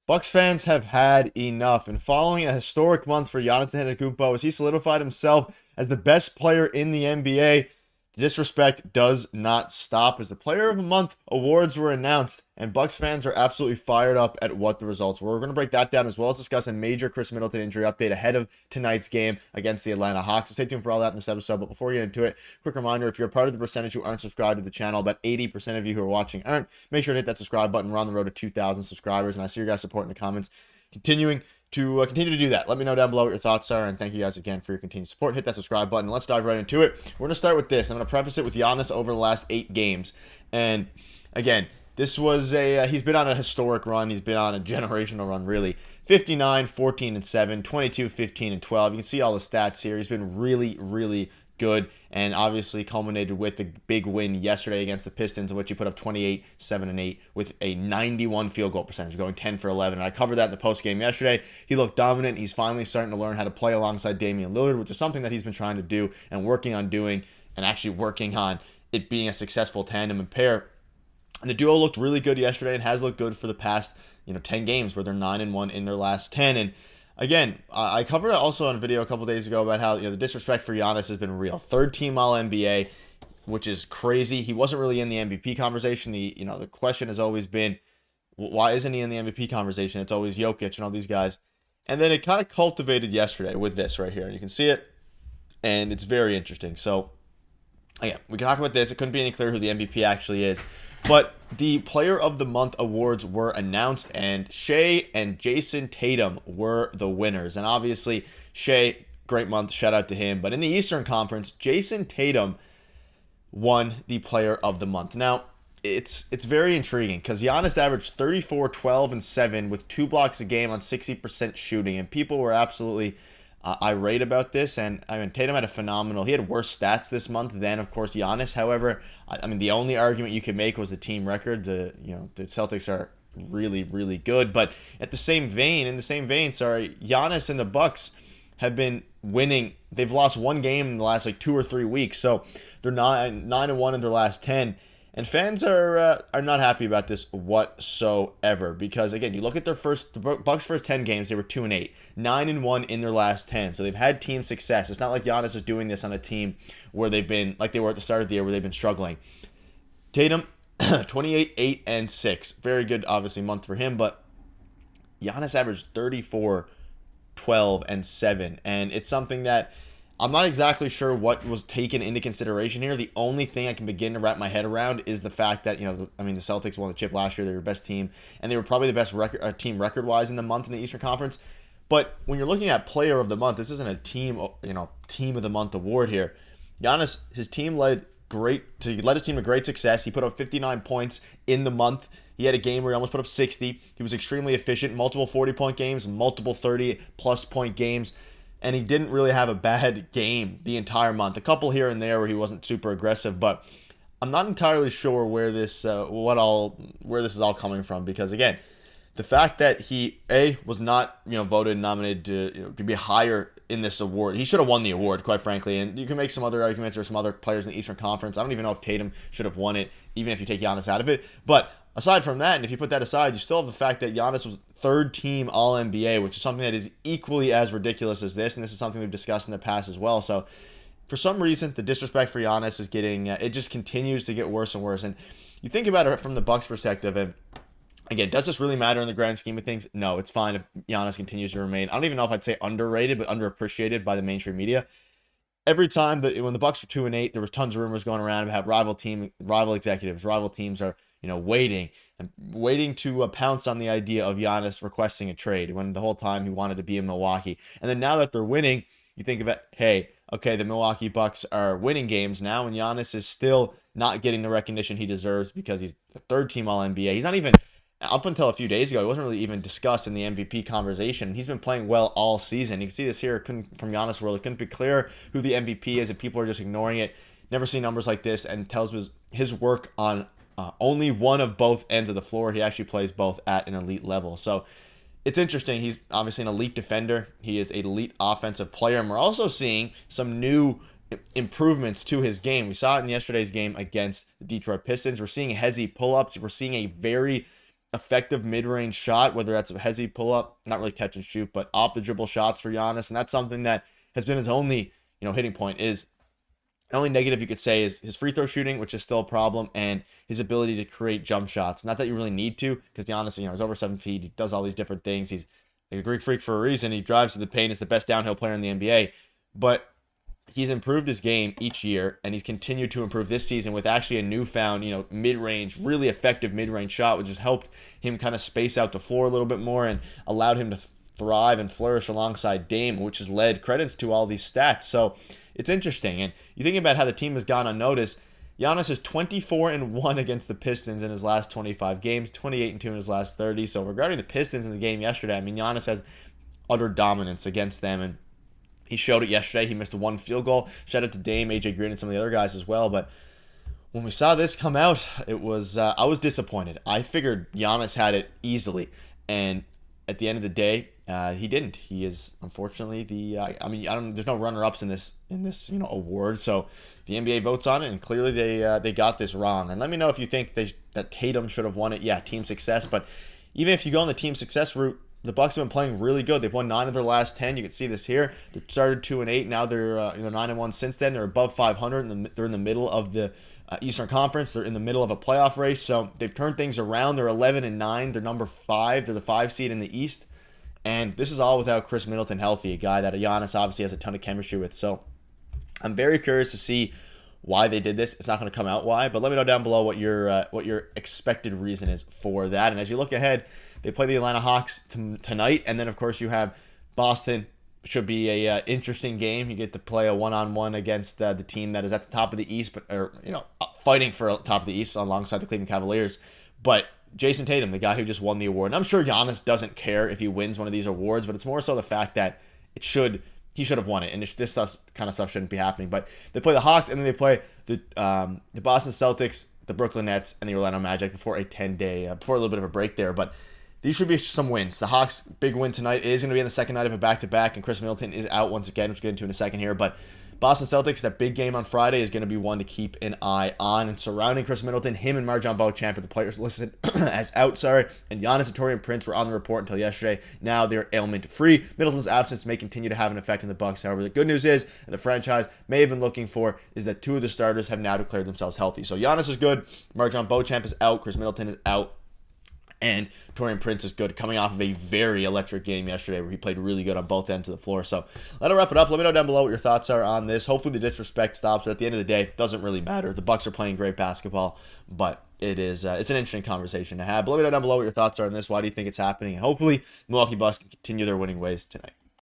Bucks fans have had enough, and following a historic month for Giannis Antetokounmpo as he solidified himself as the best player in the NBA, the disrespect does not stop as the Player of the Month awards were announced, and Bucks fans are absolutely fired up at what the results were. We're going to break that down as well as discuss a major Chris Middleton injury update ahead of tonight's game against the Atlanta Hawks. So stay tuned for all that in this episode, but before we get into it, quick reminder, if you're a part of the percentage who aren't subscribed to the channel, about 80% of you who are watching aren't, make sure to hit that subscribe button. We're on the road to 2,000 subscribers, and I see your guys' support in the comments. Continue to do that. Let me know down below what your thoughts are, and thank you guys again for your continued support. Hit that subscribe button. Let's dive right into it. We're going to start with this. I'm going to preface it with Giannis over the last 8 games. And again, this was he's been on a historic run. He's been on a generational run, really. 59, 14, and 7, 22, 15, and 12. You can see all the stats here. He's been really, really good, and obviously culminated with the big win yesterday against the Pistons, in which he put up 28, 7, and 8 with a 91 field goal percentage, going 10 for 11. And I covered that in the post game yesterday. He looked dominant. He's finally starting to learn how to play alongside Damian Lillard, which is something that he's been trying to do and working on doing, and actually working on it being a successful tandem and pair. And the duo looked really good yesterday and has looked good for the past 10 games, where they're 9-1 in their last 10. And again, I covered it also on a video a couple days ago about how the disrespect for Giannis has been real. Third team All NBA, which is crazy. He wasn't really in the MVP conversation. The question has always been, why isn't he in the MVP conversation? It's always Jokic and all these guys. And then it kind of cultivated yesterday with this right here. And you can see it, and it's very interesting. So again, we can talk about this. It couldn't be any clearer who the MVP actually is. But the Player of the Month awards were announced, and Shea and Jason Tatum were the winners. And obviously, Shea, great month, shout out to him. But in the Eastern Conference, Jason Tatum won the Player of the Month. Now, it's very intriguing because Giannis averaged 34, 12, and 7 with 2 blocks a game on 60% shooting, and people were absolutely irate about this. And I mean, Tatum he had worse stats this month than, of course, Giannis. However, I mean, the only argument you could make was the team record. The Celtics are really, really good. But in the same vein, Giannis and the Bucks have been winning. They've lost one game in the last 2 or 3 weeks, so they're 9-1 in their last 10. And fans are not happy about this whatsoever because, again, you look at the Bucks' first 10 games, they were 2-8, 9-1 in their last 10. So they've had team success. It's not like Giannis is doing this on a team where they've been, like they were at the start of the year, where they've been struggling. Tatum, 28, 8, and 6. Very good, obviously, month for him, but Giannis averaged 34, 12, and 7. And it's something that I'm not exactly sure what was taken into consideration here. The only thing I can begin to wrap my head around is the fact that, the Celtics won the chip last year. They were the best team, and they were probably the best team record-wise in the month in the Eastern Conference. But when you're looking at Player of the Month, this isn't a team of the month award here. Giannis, his team led his team to great success. He put up 59 points in the month. He had a game where he almost put up 60. He was extremely efficient, multiple 40-point games, multiple 30-plus point games. And he didn't really have a bad game the entire month. A couple here and there where he wasn't super aggressive, but I'm not entirely sure where this is all coming from. Because again, the fact that he was not voted and nominated to be higher in this award, he should have won the award, quite frankly. And you can make some other arguments or some other players in the Eastern Conference. I don't even know if Tatum should have won it, even if you take Giannis out of it. But aside from that, and if you put that aside, you still have the fact that Giannis was third team All NBA, which is something that is equally as ridiculous as this, and this is something we've discussed in the past as well. So for some reason, the disrespect for Giannis is getting, it just continues to get worse and worse. And you think about it from the Bucks' perspective, and again, does this really matter in the grand scheme of things? No, it's fine if Giannis continues to remain, I don't even know if I'd say underrated, but underappreciated by the mainstream media. Every time when the Bucks were 2-8, there was tons of rumors going around about rival executives, rival teams are waiting to pounce on the idea of Giannis requesting a trade when the whole time he wanted to be in Milwaukee. And then now that they're winning, you think about, hey, okay, the Milwaukee Bucks are winning games now, and Giannis is still not getting the recognition he deserves because he's the third team All NBA. He's not even, up until a few days ago, he wasn't really even discussed in the MVP conversation. He's been playing well all season. You can see this here from Giannis World. It couldn't be clear who the MVP is, and people are just ignoring it. Never seen numbers like this, and tells his work on only one of both ends of the floor. He actually plays both at an elite level. So it's interesting. He's obviously an elite defender. He is an elite offensive player. And we're also seeing some new improvements to his game. We saw it in yesterday's game against the Detroit Pistons. We're seeing hezzy pull-ups. We're seeing a very effective mid-range shot, whether that's a hezzy pull-up, not really catch and shoot, but off the dribble shots for Giannis. And that's something that has been his only, hitting point. Is the only negative you could say is his free throw shooting, which is still a problem, and his ability to create jump shots. Not that you really need to, because Giannis, he's over 7 feet. He does all these different things. He's a Greek freak for a reason. He drives to the paint. He's the best downhill player in the NBA. But he's improved his game each year, and he's continued to improve this season with actually a newfound, mid-range, really effective mid-range shot, which has helped him kind of space out the floor a little bit more and allowed him to thrive and flourish alongside Dame, which has led credits to all these stats. So it's interesting. And you think about how the team has gone unnoticed. Giannis is 24-1 against the Pistons in his last 25 games, 28-2 in his last 30. So regarding the Pistons in the game yesterday, Giannis has utter dominance against them, and he showed it yesterday. He missed one field goal. Shout out to Dame, AJ Green, and some of the other guys as well. But when we saw this come out, it was I was disappointed. I figured Giannis had it easily, and at the end of the day, he didn't. He is unfortunately there's no runner-ups in this award. So the NBA votes on it, and clearly they got this wrong. And let me know if you think that Tatum should have won it. Yeah, team success. But even if you go on the team success route, the Bucks have been playing really good. They've won 9 of their last 10. You can see this here. They started 2-8. Now they're 9-1 since then. They're above 500. And they're in the middle of the Eastern Conference. They're in the middle of a playoff race. So they've turned things around. They're 11-9. They're number 5. They're the 5 seed in the East. And this is all without Chris Middleton healthy, a guy that Giannis obviously has a ton of chemistry with. So I'm very curious to see why they did this. It's not going to come out why, but let me know down below what your expected reason is for that. And as you look ahead, they play the Atlanta Hawks tonight, and then of course you have Boston. Should be a interesting game. You get to play a one-on-one against the team that is at the top of the East, fighting for top of the East alongside the Cleveland Cavaliers. But Jason Tatum, the guy who just won the award, and I'm sure Giannis doesn't care if he wins one of these awards, but it's more so the fact that he should have won it, and this kind of stuff shouldn't be happening. But they play the Hawks, and then they play the Boston Celtics, the Brooklyn Nets, and the Orlando Magic before a little bit of a break there. But these should be some wins. The Hawks' big win tonight is going to be on the second night of a back-to-back, and Chris Middleton is out once again, which we'll get into in a second here. But Boston Celtics, that big game on Friday, is going to be one to keep an eye on. And surrounding Chris Middleton, him and Marjon Beauchamp are the players listed as out, and Giannis and Taurean Prince were on the report until yesterday. Now they're ailment-free. Middleton's absence may continue to have an effect on the Bucks. However, the good news is, and the franchise may have been looking for, is that 2 of the starters have now declared themselves healthy. So Giannis is good, Marjon Beauchamp is out, Chris Middleton is out, and Taurean Prince is good, coming off of a very electric game yesterday where he played really good on both ends of the floor. So that'll wrap it up. Let me know down below what your thoughts are on this. Hopefully the disrespect stops, but at the end of the day, it doesn't really matter. The Bucks are playing great basketball, but it's an interesting conversation to have. But let me know down below what your thoughts are on this. Why do you think it's happening? And hopefully Milwaukee Bucks can continue their winning ways tonight.